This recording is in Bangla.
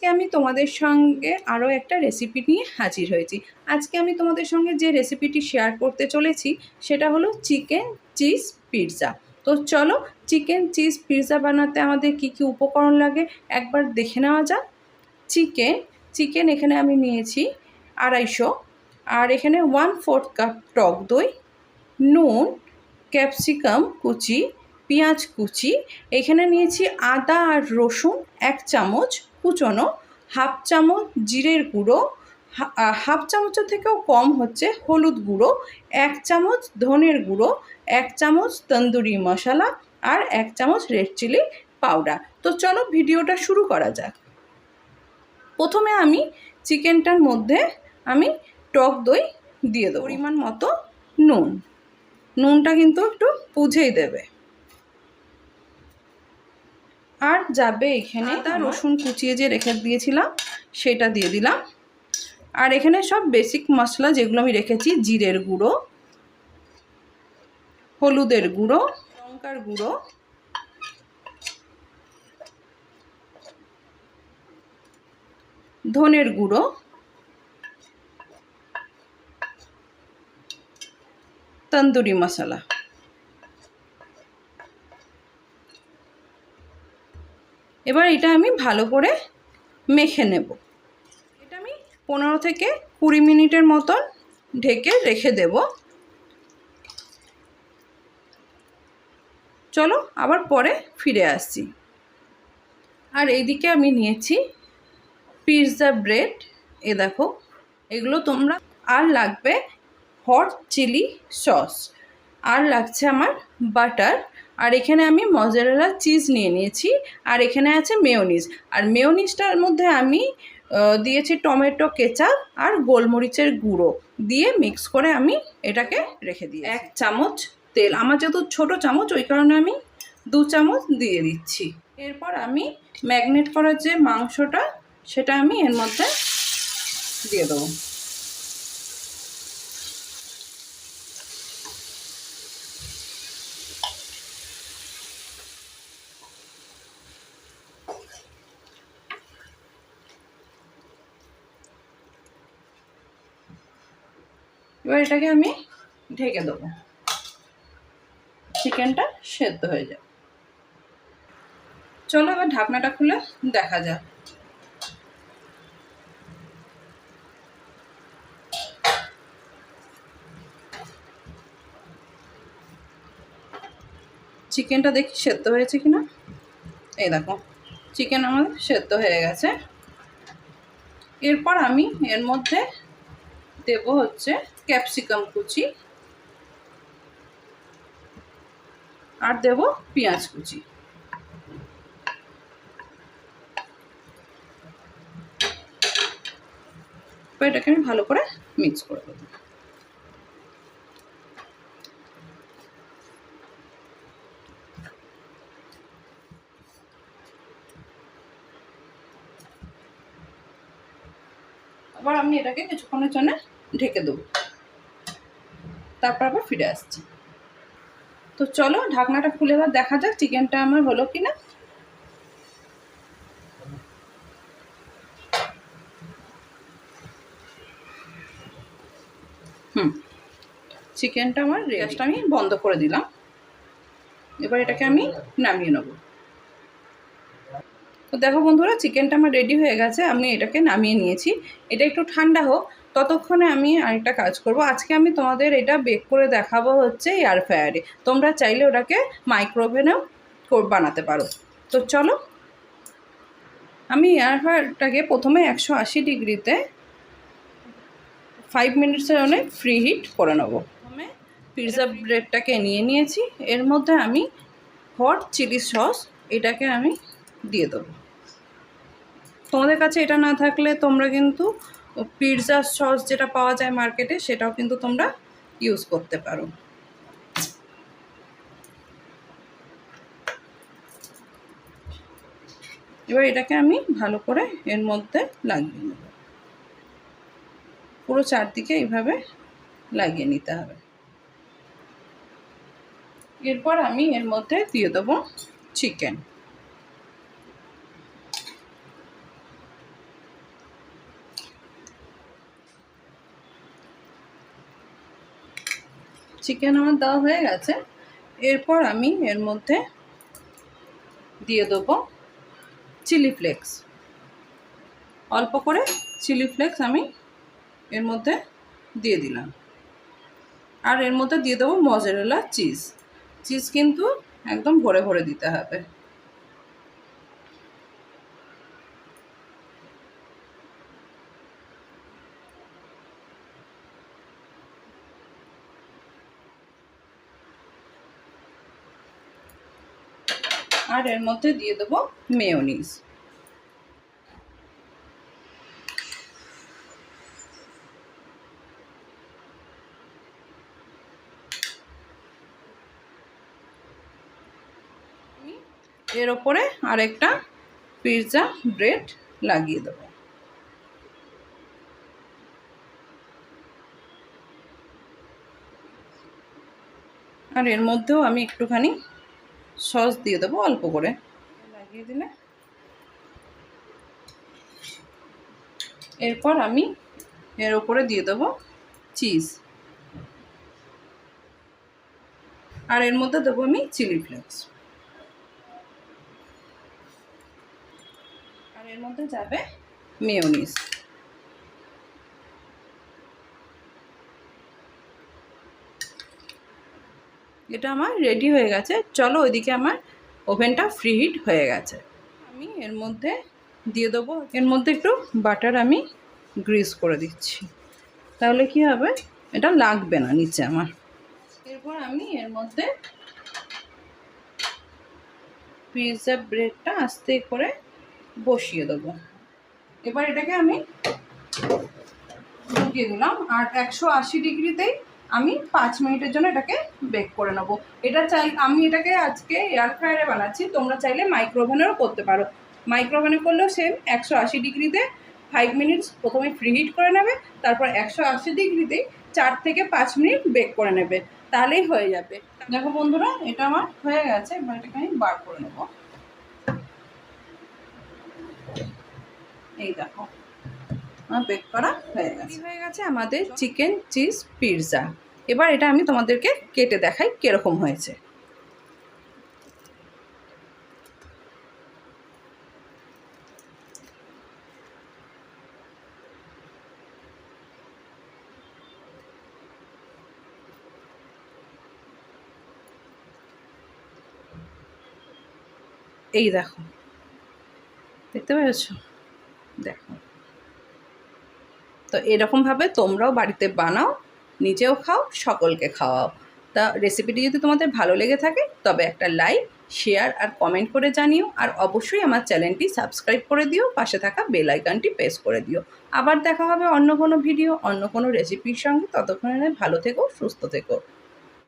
আজকে আমি তোমাদের সঙ্গে আরও একটা রেসিপি নিয়ে হাজির হয়েছি। আজকে আমি তোমাদের সঙ্গে যে রেসিপিটি শেয়ার করতে চলেছি সেটা হলো চিকেন চিজ পিৎজা। তো চলো চিকেন চিজ পিৎজা বানাতে আমাদের কি কি উপকরণ লাগে একবার দেখে নেওয়া যাক। চিকেন এখানে আমি নিয়েছি 250, আর এখানে 1/4 কাপ টক দই, নুন, ক্যাপসিকাম কুচি, পেঁয়াজ কুচি, এখানে নিয়েছি আদা আর রসুন 1 চামচ কুচনো, 1/2 চামচ জিরের গুঁড়ো, 1/2 চামচের থেকেও কম হচ্ছে হলুদ গুঁড়ো, 1 চামচ ধনের গুঁড়ো, 1 চামচ তন্দুরি মশলা আর 1 চামচ রেড চিলি পাউডার। তো চলো ভিডিওটা শুরু করা যাক। প্রথমে আমি চিকেনটার মধ্যে আমি টক দই দিয়ে দেবো, পরিমাণ মতো নুনটা কিন্তু একটু বুঝেই দেবে, আর যাবে এখানে আদা রসুন কুচিয়ে যে রেখে দিয়েছিলাম সেটা দিয়ে দিলাম। আর এখানে সব বেসিক মশলা যেগুলো আমি রেখেছি, জিরের গুঁড়ো, হলুদের গুঁড়ো, লঙ্কার গুঁড়ো, ধনের গুঁড়ো, তন্দুরি মশলা। এবার এটা আমি ভালো করে মেখে নেব। এটা আমি 15 থেকে 20 মিনিটের মতন ঢেকে রেখে দেব। চলো আবার পরে ফিরে আসছি। আর এইদিকে আমি নিয়েছি পিৎজা ব্রেড, এ দেখো এগুলো তোমরা, আর লাগবে হট চিলি সস, আর লাগছে আমার বাটার, আর এখানে আমি মজারেলা চিজ নিয়ে নিয়েছি, আর এখানে আছে মেয়োনিজ। আর মেয়োনিজটার মধ্যে আমি দিয়েছি টমেটো কেচাপ আর গোলমরিচের গুঁড়ো দিয়ে মিক্স করে আমি এটাকে রেখে দিই। 1 চামচ তেল, আমার যেহেতু ছোটো চামচ ওই কারণে আমি 2 চামচ দিয়ে দিচ্ছি। এরপর আমি ম্যাগনেট করার যে মাংসটা সেটা আমি এর মধ্যে দিয়ে দেবো। এবার এটাকে আমি ঢেকে দেবো, চিকেনটা সেদ্ধ হয়ে যাবে। চলো এবার ঢাকনাটা খুলে দেখা যাক। চিকেনটা দেখি সেদ্ধ হয়েছে কিনা। এই দেখো চিকেন আমার সেদ্ধ হয়ে গেছে। এরপর আমি এর মধ্যে দেব হচ্ছে ক্যাপসিকাম কুচি, আর দেব পেঁয়াজ কুচি। এটাকে আমি ভালো করে মিক্স করে দেবো। আবার আমি এটাকে কিছুক্ষণের জন্য ঢেকে দেবো, তারপর আবার ফিরে আসছি। তো চলো ঢাকনাটা খুলে এবার দেখা যাক চিকেনটা আমার হলো কিনা। চিকেনটা আমার গ্যাসটা আমি বন্ধ করে দিলাম। এবার এটাকে আমি নামিয়ে নেব। তো দেখো বন্ধুরা চিকেনটা আমার রেডি হয়ে গেছে, আমি এটাকে নামিয়ে নিয়েছি। এটা একটু ঠান্ডা হোক, ততক্ষণে আমি আরেকটা কাজ করব। আজকে আমি তোমাদের এটা বেক করে দেখাবো হচ্ছে এয়ার ফ্রায়ারে। তোমরা চাইলে ওটাকে মাইক্রোওভেনেও বানাতে পারো। তো চলো আমি এয়ার ফ্রায়ারটাকে প্রথমে 180 ডিগ্রিতে 5 মিনিটসের জন্য ফ্রি হিট করে নেবো। প্রথমে পিৎজা ব্রেডটাকে নিয়ে নিয়েছি, এর মধ্যে আমি হট চিলি সস এটাকে আমি দিয়ে দেবো। তোমাদের কাছে এটা না থাকলে তোমরা কিন্তু পিৎজা সস যেটা পাওয়া যায় মার্কেটে সেটাও কিন্তু তোমরা ইউজ করতে পারো। এবার এটাকে আমি ভালো করে এর মধ্যে লাগিয়ে নেব, পুরো চারদিকে এইভাবে লাগিয়ে নিতে হবে। এরপর আমি এর মধ্যে দিয়ে দেবো চিকেন। চিকেন আমার দেওয়া হয়ে গেছে। এরপর আমি এর মধ্যে দিয়ে দেবো চিলি ফ্লেক্স। অল্প করে চিলি ফ্লেক্স আমি এর মধ্যে দিয়ে দিলাম। আর এর মধ্যে দিয়ে দেবো মজারেলা চিজ। চিজ কিন্তু একদম ভরে ভরে দিতে হবে। আর এর মধ্যে দিয়ে দেবো মেয়োনিজ। এর ওপরে আরেকটা পিৎজা ব্রেড লাগিয়ে দেবো। আর এর মধ্যেও আমি একটুখানি সস দিয়ে দেবো অল্প করে। লাগিয়ে দিলে এরপর আমি এর ওপরে দিয়ে দেবো চিজ। আর এর মধ্যে দেবো আমি চিলি ফ্লেক্স। আর এর মধ্যে যাবে মেয়োনিজ। এটা আমার রেডি হয়ে গেছে। চলো ওইদিকে আমার ওভেনটা ফ্রি হিট হয়ে গেছে। আমি এর মধ্যে দিয়ে দেবো, এর মধ্যে একটু বাটার আমি গ্রিস করে দিচ্ছি, তাহলে কি হবে এটা লাগবে না নিচে আমার। এরপর আমি এর মধ্যে পিৎজা ব্রেডটা আস্তে করে বসিয়ে দেবো। এবার এটাকে আমি ঢুকিয়ে দিলাম। আর 180 ডিগ্রিতেই আমি 5 মিনিটের জন্য এটাকে বেক করে নেবো। এটা আমি এটাকে আজকে এয়ার ফ্রায়ারে বানাচ্ছি, তোমরা চাইলে মাইক্রোওভেনেরও করতে পারো। মাইক্রোওভেনে করলেও সেম 180 ডিগ্রিতে 5 মিনিটস প্রথমে প্রিহিট করে নেবে, তারপর 180 ডিগ্রিতেই 4 থেকে 5 মিনিট বেক করে নেবে, তাহলেই হয়ে যাবে। দেখো বন্ধুরা, এটা আমার হয়ে গেছে। এবার এটাকে আমি বার করে নেব। এই দেখো বেক করা হয়ে গেছে আমাদের চিকেন চিজ পিৎজা। এবার এটা আমি তোমাদেরকে কেটে দেখাই কিরকম হয়েছে। এই দেখো, দেখতে পেয়েছ? দেখো, তো এরকমভাবে তোমরাও বাড়িতে বানাও, নিজেও খাও, সকলকে খাওয়াও। তা রেসিপিটি যদি তোমাদের ভালো লেগে থাকে তবে একটা লাইক, শেয়ার আর কমেন্ট করে জানিও। আর অবশ্যই আমার চ্যানেলটি সাবস্ক্রাইব করে দিও, পাশে থাকা বেল আইকনটি প্রেস করে দিও। আবার দেখা হবে অন্য কোনো ভিডিও, অন্য কোনো রেসিপির সঙ্গে। ততক্ষণে ভালো থেকো, সুস্থ থেকো।